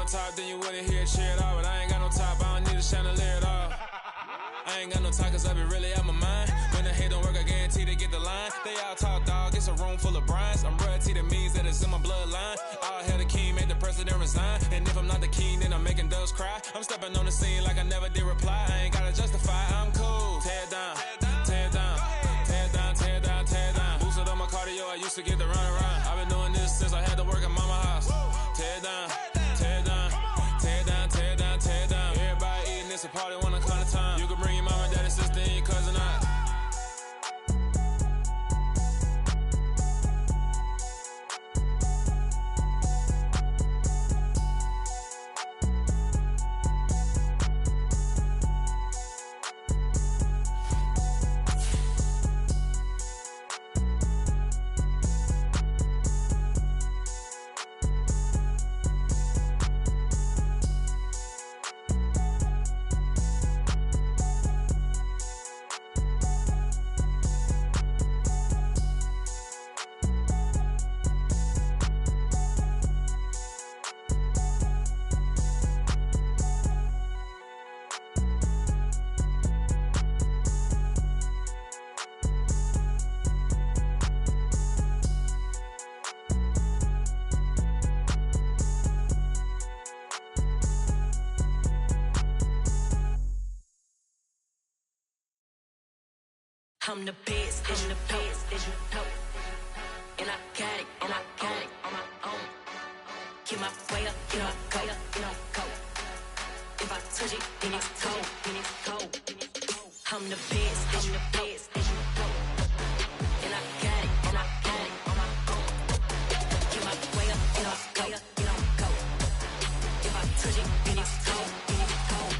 top, then you wouldn't hear shit at all. But I ain't got no top, I don't need a chandelier at all. I ain't got no talk, cause I be really out my mind. When the hate don't work, I guarantee they get the line. They all talk, dog, it's a room full of brines. I'm royalty, that means that it's in my bloodline. All hell the king, made the president resign. And if I'm not the king, then I'm making doves cry. I'm stepping on the scene like I never did reply. I ain't gotta justify, I'm cool. Tear down, tear down, tear down, tear down, tear down. Boosted on my cardio, I used to get the run around. I've been doing this since I had to work at mama house. Tear down, tear down, tear down, tear down, tear down. Everybody eating, it's a party when I come to time. You can bring your mama, daddy, sister, and your cousin out. I'm the best, and the best, and you know. And I got it, and I got it on my own. Get my way up, get my go, get my go. If I touch it, then it's cold, then it's cold. I'm the best, and the best, and you know. And I got it, and I got it on my own. Get my way up, get my go, get my go. If I touch it, then it's cold, then it's cold.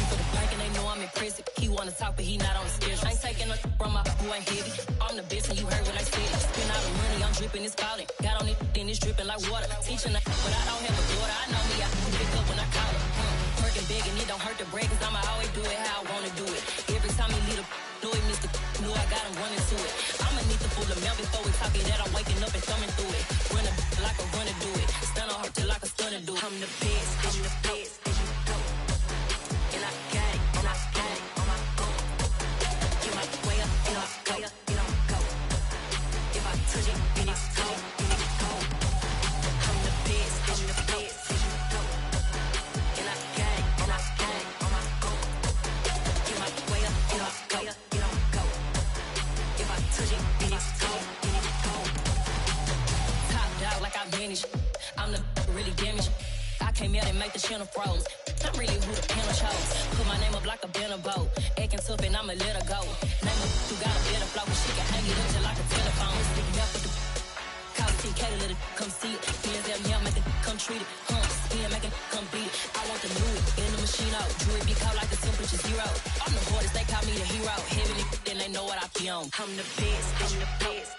For the bank and they know I'm impressive. He wanna talk, but he not on the schedule. I ain't taking a from my who ain't heavy. I'm the best and you heard what I said. Spend all the money, I'm dripping, it's falling. Got on it, then it's dripping like water. Teaching her, but I don't have a daughter. I know me, I can pick up when I call her. Working big and it don't hurt to break, cause I'ma always do it how I wanna do it. Every time he lead a know it, Mr. Knew I got him running to it. I'ma need the full of milk before we talk it that I'm waking up and thumbing through it. Run a like a runner do it. Stun on her till like a stunner do it. I'm the best, I'm the best, and you know. And I got it, and I got it on my own. Get my way up, and I go, and I go. If I touch it, then it's cold, then it's cold. I'm the best, I'm the best, and you know. And I got it, and I got it on my own. Get my way up, and I go, and I go. If I touch it, then it's cold, then it's cold. Top dog like I vanished. I'm the really damaged. I came out and make the channel froze. I'm really who the panel chose. Put my name up like a banner boat. Acting tough and I'ma let her go. Name her who got a better flow, but she can hang it up till like a telephone. Sticking up with the call TK to let it come see it. Hands down here, make it come treat it. Spin, make it come beat it. I want the new in the machine out. Jewelry be caught like the temperature zero. I'm the hardest, they call me the hero. Heavy, then they know what I be on. I'm the best, I'm the best.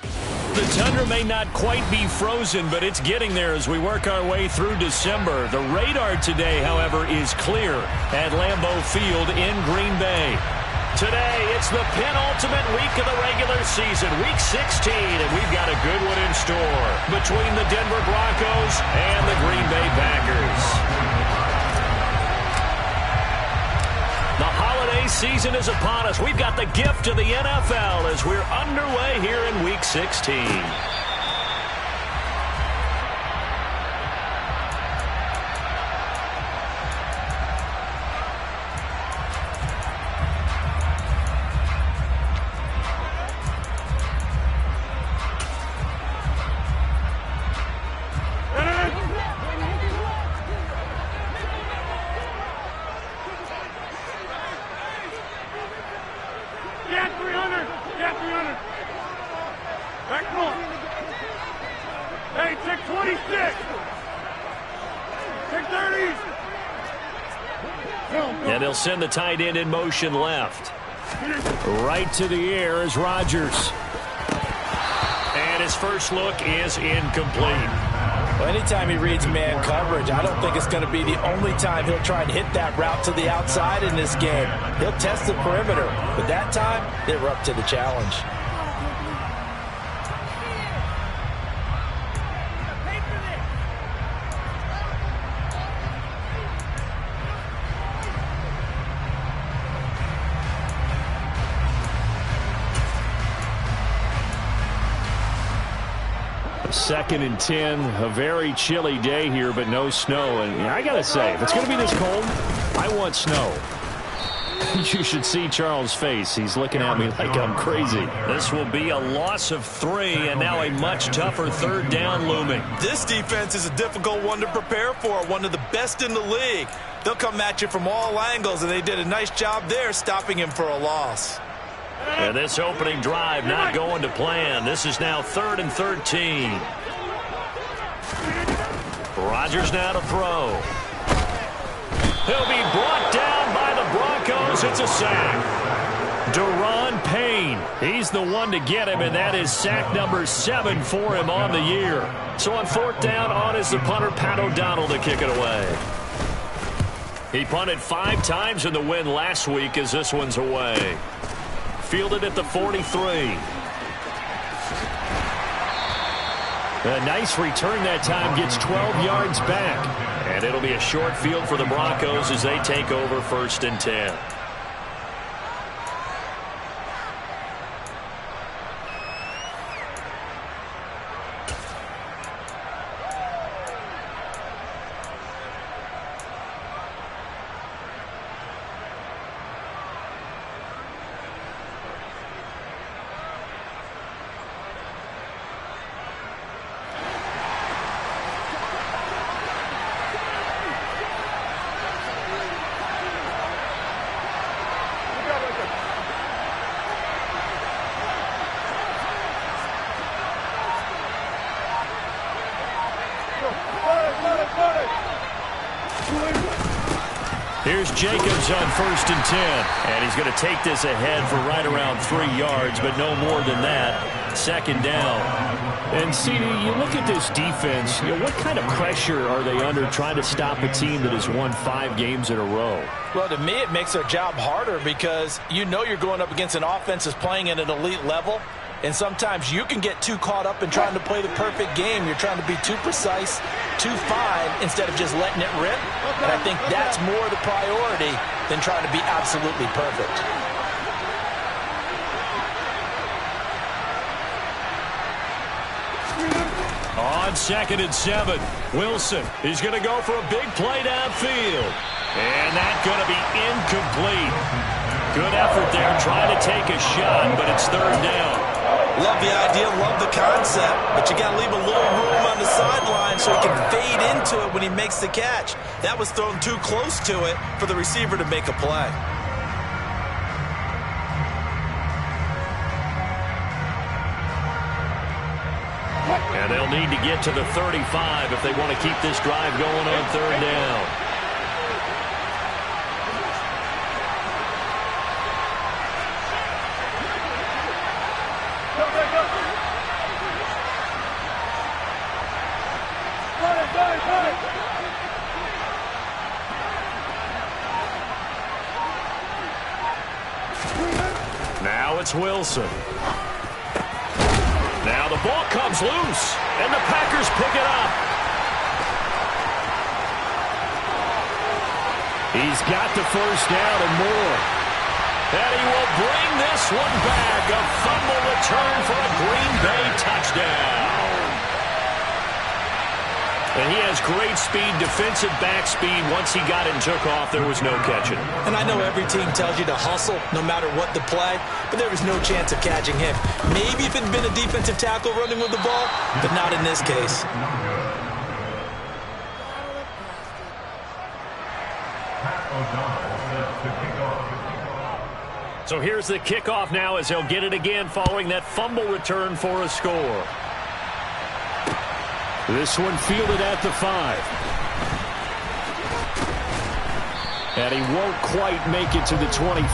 The tundra may not quite be frozen, but it's getting there as we work our way through December. The radar today, however, is clear at Lambeau Field in Green Bay. Today, it's the penultimate week of the regular season, week 16, and we've got a good one in store between the Denver Broncos and the Green Bay Packers. The holiday season is upon us. We've got the gift of the NFL as we're underway here in week 16. And they'll send the tight end in motion left. Right to the air is Rodgers. And his first look is incomplete. Well, anytime he reads man coverage, I don't think it's going to be the only time he'll try and hit that route to the outside in this game. He'll test the perimeter, but that time, they were up to the challenge. 2nd and 10. A very chilly day here, but no snow. And I got to say, if it's going to be this cold, I want snow. You should see Charles' face. He's looking at me like I'm crazy. This will be a loss of 3, and now a much tougher 3rd down looming. This defense is a difficult one to prepare for, one of the best in the league. They'll come at you from all angles, and they did a nice job there stopping him for a loss. And this opening drive not going to plan. This is now 3rd and 13. Rodgers now to throw. He'll be brought down by the Broncos. It's a sack. Daron Payne, he's the one to get him, and that is sack number 7 for him on the year. So on 4th down, on is the punter, Pat O'Donnell, to kick it away. He punted 5 times in the win last week as this one's away. Fielded at the 43. A nice return that time, gets 12 yards back. And it'll be a short field for the Broncos as they take over 1st and 10. Here's Jacobs on 1st and 10. And he's going to take this ahead for right around 3 yards, but no more than that. 2nd down. And, CD, you look at this defense, what kind of pressure are they under trying to stop a team that has won 5 games in a row? Well, to me, it makes their job harder because you know you're going up against an offense that's playing at an elite level. And sometimes you can get too caught up in trying to play the perfect game. You're trying to be too precise, too fine, instead of just letting it rip. And I think that's more the priority than trying to be absolutely perfect. On 2nd and 7, Wilson. He's going to go for a big play downfield. And that's going to be incomplete. Good effort there, trying to take a shot, but it's 3rd down. Love the idea, love the concept, but you got to leave a little room on the sideline so he can fade into it when he makes the catch. That was thrown too close to it for the receiver to make a play. And they'll need to get to the 35 if they want to keep this drive going on 3rd down. Now it's Wilson. Now the ball comes loose, and the Packers pick it up. He's got the 1st down and more. And he will bring this one back. A fumble return for a Green Bay touchdown. And he has great speed, defensive back speed. Once he got it and took off, there was no catching. And I know every team tells you to hustle no matter what the play, but there was no chance of catching him. Maybe if it had been a defensive tackle running with the ball, but not in this case. So here's the kickoff now as he'll get it again following that fumble return for a score. This one fielded at the 5. And he won't quite make it to the 25.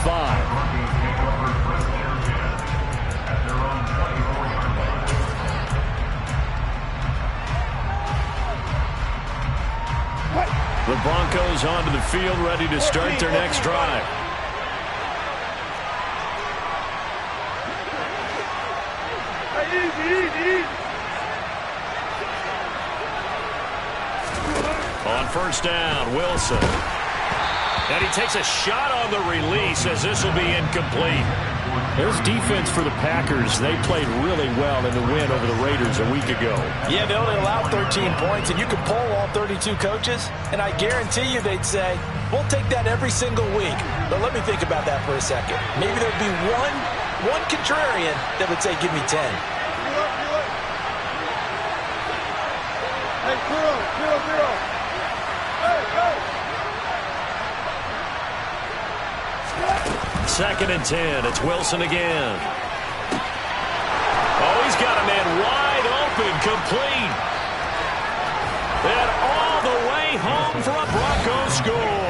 The Broncos onto the field, ready to start their next drive. On 1st down, Wilson. And he takes a shot on the release as this will be incomplete. There's defense for the Packers. They played really well in the win over the Raiders a week ago. Yeah, they only allowed 13 points, and you could poll all 32 coaches, and I guarantee you they'd say, we'll take that every single week. But let me think about that for a second. Maybe there'd be one contrarian that would say, give me 10. Hey, 0-0-0. Hey, hey. 2nd and 10. It's Wilson again. Oh, he's got a man wide open, complete. And all the way home for a Broncos score.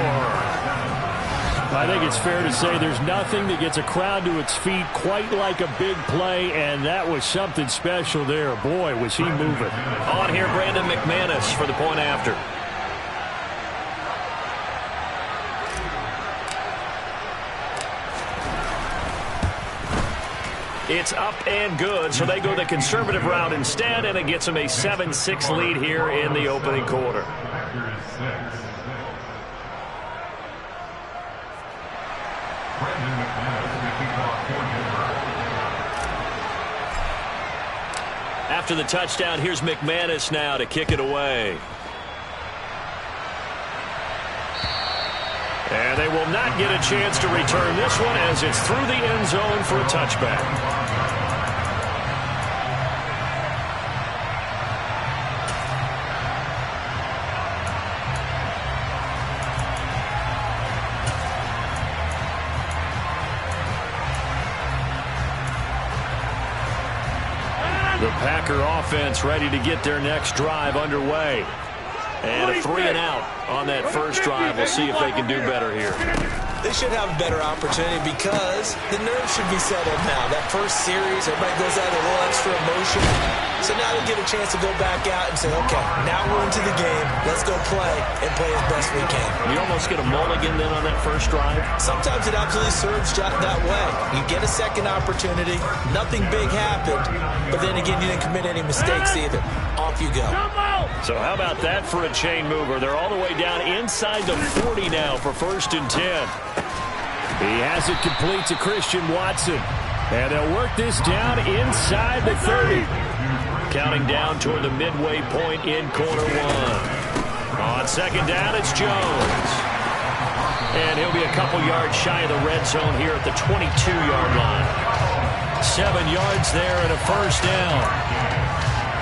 I think it's fair to say there's nothing that gets a crowd to its feet quite like a big play, and that was something special there. Boy, was he moving. On here, Brandon McManus for the point after. It's up and good, so they go the conservative route instead, and it gets them a 7-6 lead here in the opening quarter. After the touchdown, here's McManus now to kick it away. And they will not get a chance to return this one as it's through the end zone for a touchback. The Packer offense ready to get their next drive underway. And a 3-and-out on that first drive. We'll see if they can do better here. They should have a better opportunity because the nerves should be settled now. That first series, everybody goes out with a little extra emotion. So now they get a chance to go back out and say, okay, now we're into the game. Let's go play and play as best we can. You almost get a mulligan then on that first drive? Sometimes it absolutely serves that way. You get a second opportunity. Nothing big happened. But then again, you didn't commit any mistakes either. Off you go. So how about that for a chain mover? They're all the way down inside the 40 now for 1st and 10. He has it complete to Christian Watson. And they'll work this down inside the 30. Counting down toward the midway point in quarter one. On 2nd down, it's Jones. And he'll be a couple yards shy of the red zone here at the 22-yard line. 7 yards there and a 1st down.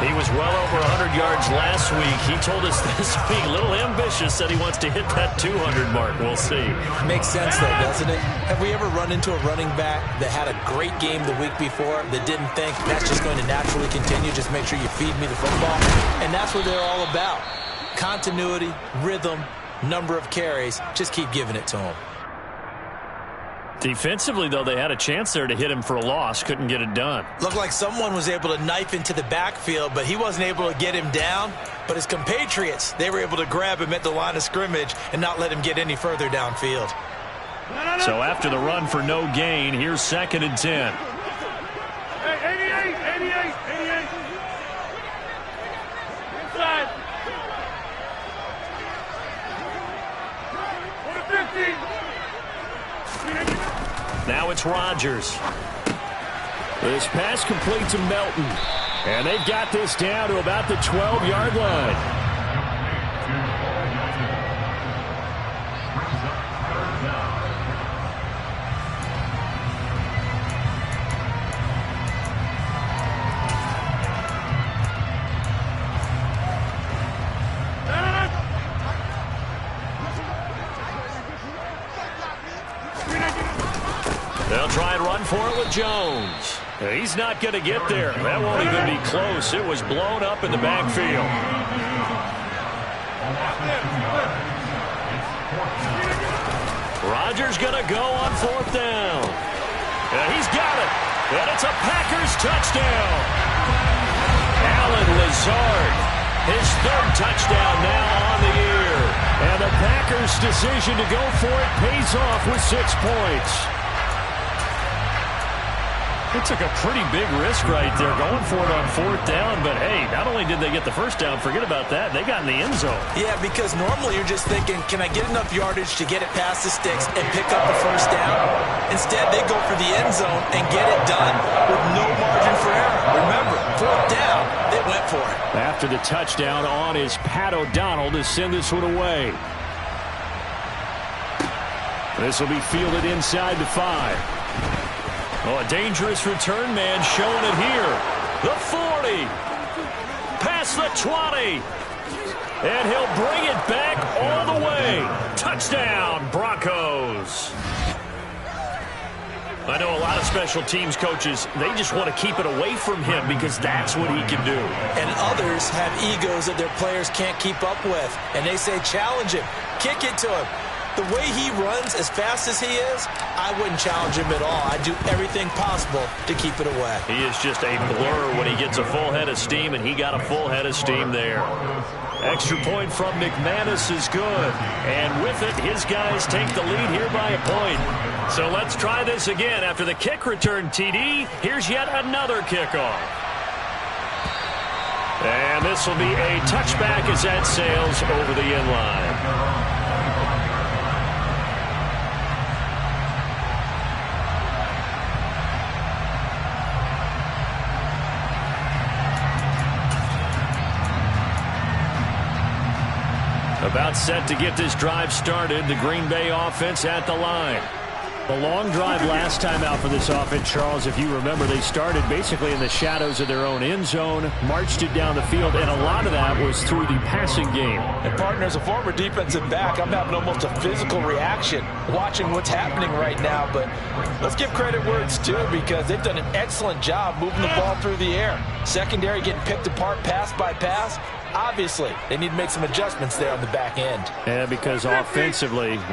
He was well over 100 yards last week. He told us this week, a little ambitious, said he wants to hit that 200 mark. We'll see. Makes sense, though, doesn't it? Have we ever run into a running back that had a great game the week before that didn't think that's just going to naturally continue? Just make sure you feed me the football. And that's what they're all about. Continuity, rhythm, number of carries. Just keep giving it to them. Defensively, though, they had a chance there to hit him for a loss. Couldn't get it done. Looked like someone was able to knife into the backfield, but he wasn't able to get him down. But his compatriots, they were able to grab him at the line of scrimmage and not let him get any further downfield. So after the run for no gain, here's 2nd and 10. Hey, 88. Inside. 15. Now it's Rodgers. This pass complete to Melton. And they've got this down to about the 12-yard line. They'll try and run for it with Jones. He's not going to get there. That won't even be close. It was blown up in the backfield. Rodgers going to go on 4th down. He's got it. And it's a Packers touchdown. Allen Lazard, his 3rd touchdown now on the year. And the Packers' decision to go for it pays off with 6 points. They took a pretty big risk right there, going for it on 4th down. But, hey, not only did they get the first down, forget about that, they got in the end zone. Yeah, because normally you're just thinking, can I get enough yardage to get it past the sticks and pick up the first down? Instead, they go for the end zone and get it done with no margin for error. Remember, 4th down, they went for it. After the touchdown on is Pat O'Donnell to send this one away. This will be fielded inside the 5. Oh, a dangerous return man showing it here. The 40. Past the 20. And he'll bring it back all the way. Touchdown, Broncos. I know a lot of special teams coaches, they just want to keep it away from him because that's what he can do. And others have egos that their players can't keep up with. And they say, challenge him. Kick it to him. The way he runs as fast as he is, I wouldn't challenge him at all. I'd do everything possible to keep it away. He is just a blur when he gets a full head of steam, and he got a full head of steam there. Extra point from McManus is good. And with it, his guys take the lead here by a point. So let's try this again. After the kick return TD, here's yet another kickoff. And this will be a touchback as that sails over the end line. About set to get this drive started. The Green Bay offense at the line. The long drive last time out for this offense, Charles, if you remember, they started basically in the shadows of their own end zone, marched it down the field, and a lot of that was through the passing game. And, partner, as a former defensive back, I'm having almost a physical reaction watching what's happening right now. But let's give credit where it's due because they've done an excellent job moving the ball through the air. Secondary getting picked apart pass by pass. Obviously, they need to make some adjustments there on the back end. Yeah, because offensively,